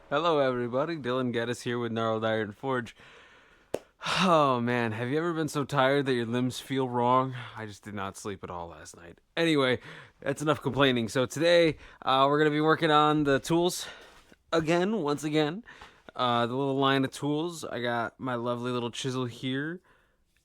Hello, everybody. Dylan Geddes here with Gnarled Iron Forge. Oh man, have you ever been so tired that your limbs feel wrong? I just did not sleep at all last night. Anyway, that's enough complaining. So today, we're gonna be working on the tools again, once again. The little line of tools. I got my lovely little chisel here,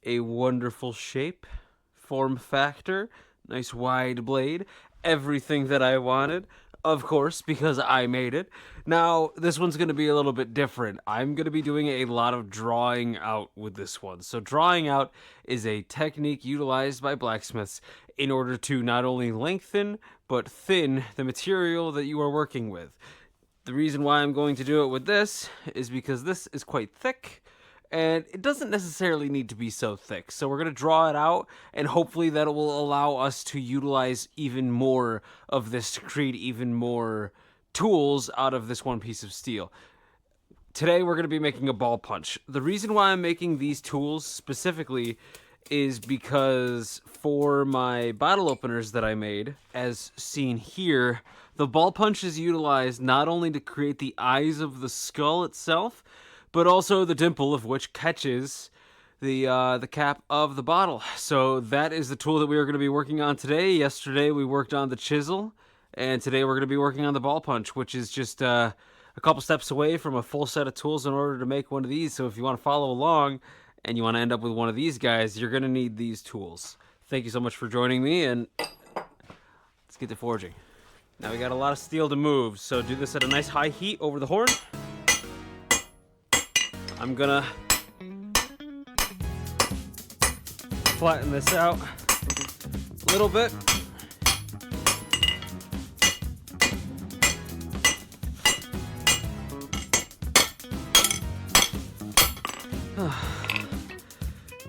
a wonderful shape, form factor, nice wide blade, everything that I wanted, of course, because I made it. Now, this one's going to be a little bit different. I'm going to be doing a lot of drawing out with this one. So, drawing out is a technique utilized by blacksmiths in order to not only lengthen but thin the material that you are working with. The reason why I'm going to do it with this is because this is quite thick and it doesn't necessarily need to be so thick. So we're going to draw it out, and hopefully that will allow us to utilize even more of this to create even more tools out of this one piece of steel. Today we're going to be making a ball punch. The reason why I'm making these tools specifically is because for my bottle openers that I made, as seen here, the ball punch is utilized not only to create the eyes of the skull itself, but also the dimple of which catches the cap of the bottle. So that is the tool that we are going to be working on today. Yesterday we worked on the chisel, and today we're going to be working on the ball punch, which is just a couple steps away from a full set of tools in order to make one of these. So if you want to follow along and you want to end up with one of these guys, you're going to need these tools. Thank you so much for joining me, and let's get to forging. Now we got a lot of steel to move, so do this at a nice high heat over the horn. I'm gonna flatten this out a little bit.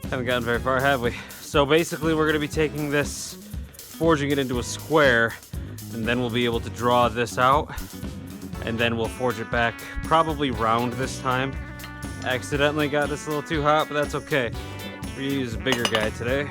Haven't gotten very far, have we? So basically we're gonna be taking this, forging it into a square, and then we'll be able to draw this out, and then we'll forge it back, probably round this time. Accidentally got this a little too hot, but that's okay. We're gonna use a bigger guy today.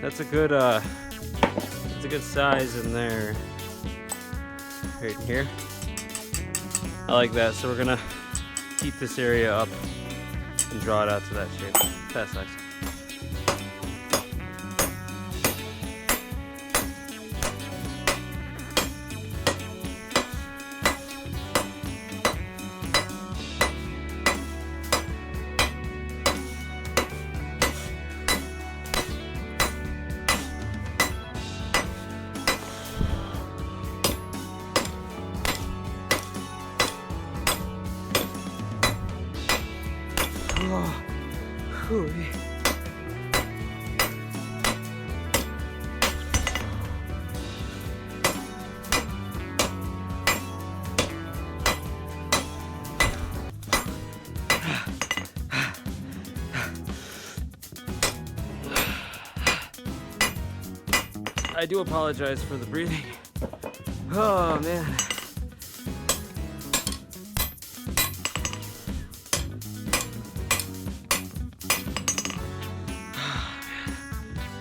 That's a good size in there. Right here. I like that. So we're gonna heat this area up and draw it out to that shape. That's nice. Oh, I do apologize for the breathing. Oh man.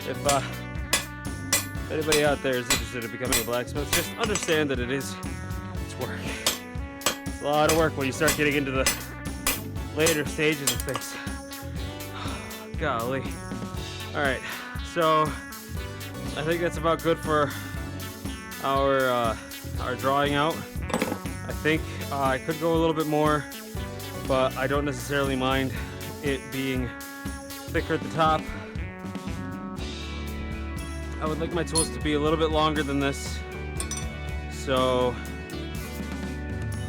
If anybody out there is interested in becoming a blacksmith, just understand that it's work. It's a lot of work when you start getting into the later stages of things. Golly. Alright, so I think that's about good for our drawing out. I think I could go a little bit more, but I don't necessarily mind it being thicker at the top. I would like my tools to be a little bit longer than this, so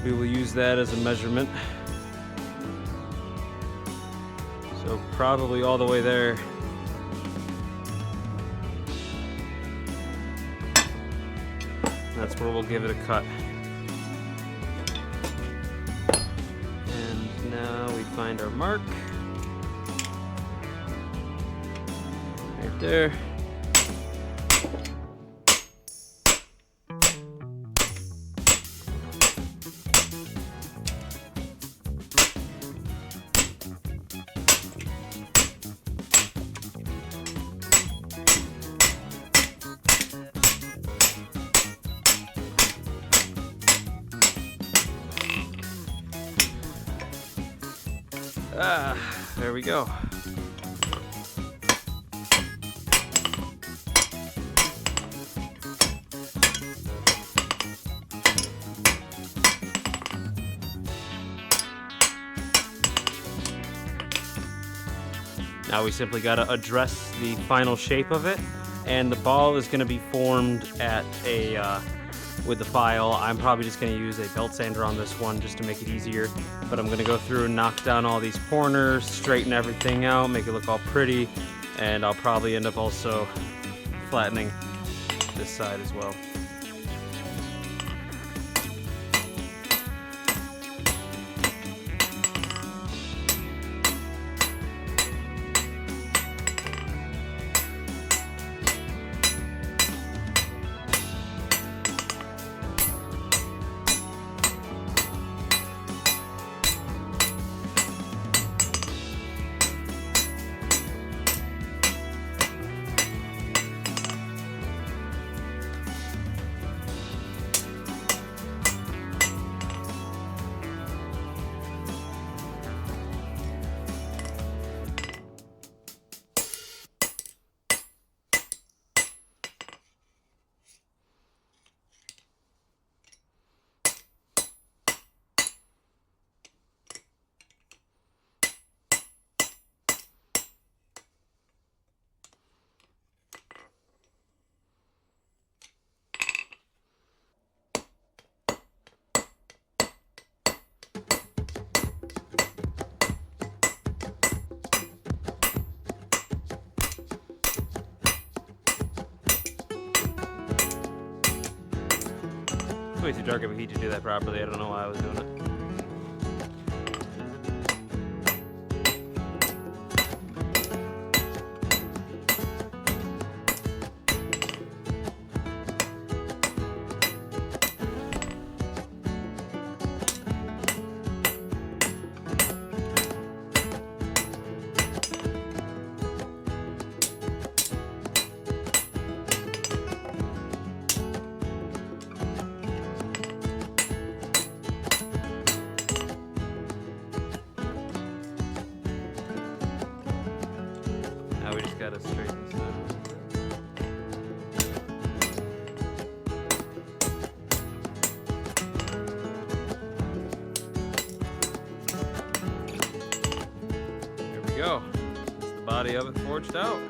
we will use that as a measurement. So probably all the way there. That's where we'll give it a cut. And now we find our mark. Right there. There we go. Now we simply got to address the final shape of it, and the ball is going to be formed at with the file. I'm probably just going to use a belt sander on this one just to make it easier, but I'm going to go through and knock down all these corners, straighten everything out, make it look all pretty, and I'll probably end up also flattening this side as well. Way too dark of a heat to do that properly. I don't know why I was doing it. Now we just gotta straighten this out. There we go. That's the body of it forged out.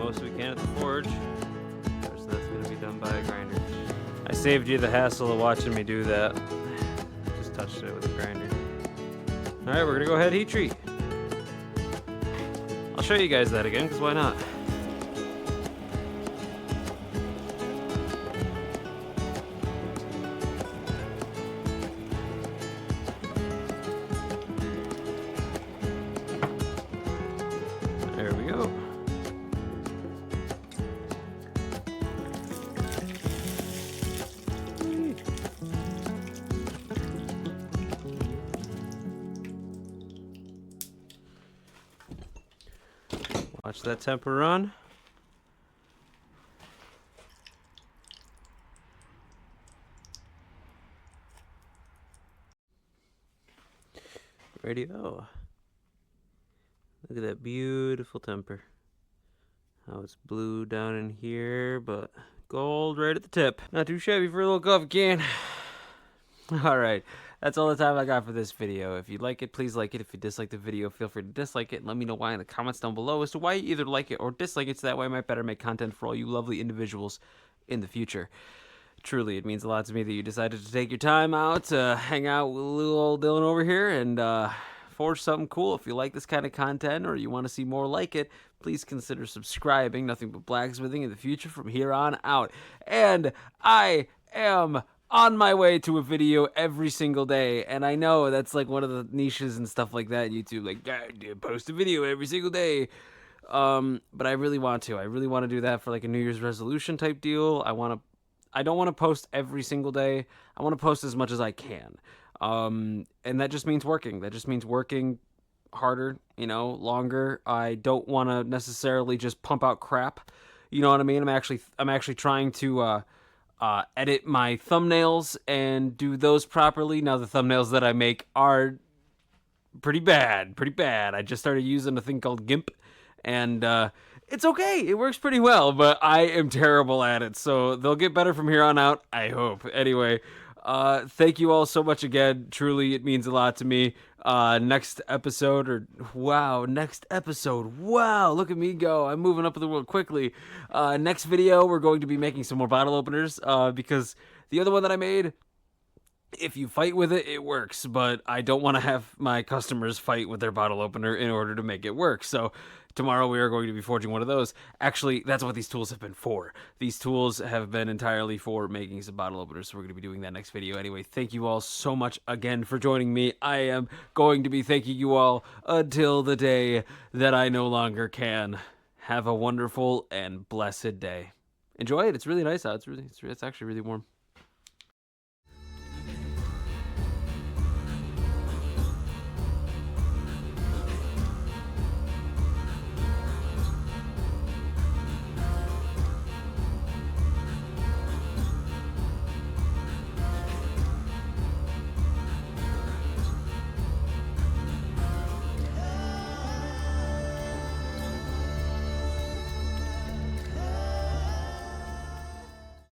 most we can at the forge. So that's going to be done by a grinder. I saved you the hassle of watching me do that. Just touched it with a grinder. Alright, we're going to go ahead heat treat. I'll show you guys that again, because why not? There we go. Watch that temper run. Radio. Look at that beautiful temper. How it's blue down in here, but gold right at the tip. Not too shabby for a little coffee can. Alright, that's all the time I got for this video. If you like it, please like it. If you dislike the video, feel free to dislike it. And let me know why in the comments down below as to why you either like it or dislike it, so that way I might better make content for all you lovely individuals in the future. Truly, it means a lot to me that you decided to take your time out to hang out with little old Dylan over here and forge something cool. If you like this kind of content or you want to see more like it, please consider subscribing. Nothing but blacksmithing in the future from here on out. And I am on my way to a video every single day, and I know that's like one of the niches and stuff like that. YouTube, like, yeah, post a video every single day. But I really want to. I really want to do that for like a New Year's resolution type deal. I don't want to post every single day. I want to post as much as I can. And that just means working. That just means working harder, longer. I don't want to necessarily just pump out crap. You know what I mean? I'm actually trying to edit my thumbnails and do those properly. Now the thumbnails that I make are pretty bad. I just started using a thing called GIMP, and it's okay. It works pretty well, but I am terrible at it. So they'll get better from here on out, I hope. Anyway, thank you all so much again. Truly, it means a lot to me. Next episode, wow, look at me go. I'm moving up in the world quickly. Next video, we're going to be making some more bottle openers, because the other one that I made, if you fight with it, it works, but I don't want to have my customers fight with their bottle opener in order to make it work. So tomorrow we are going to be forging one of those. Actually, that's what these tools have been for. These tools have been entirely for making some bottle openers, so we're going to be doing that next video. Anyway, thank you all so much again for joining me. I am going to be thanking you all until the day that I no longer can. Have a wonderful and blessed day. Enjoy it. It's really nice out. It's actually really warm.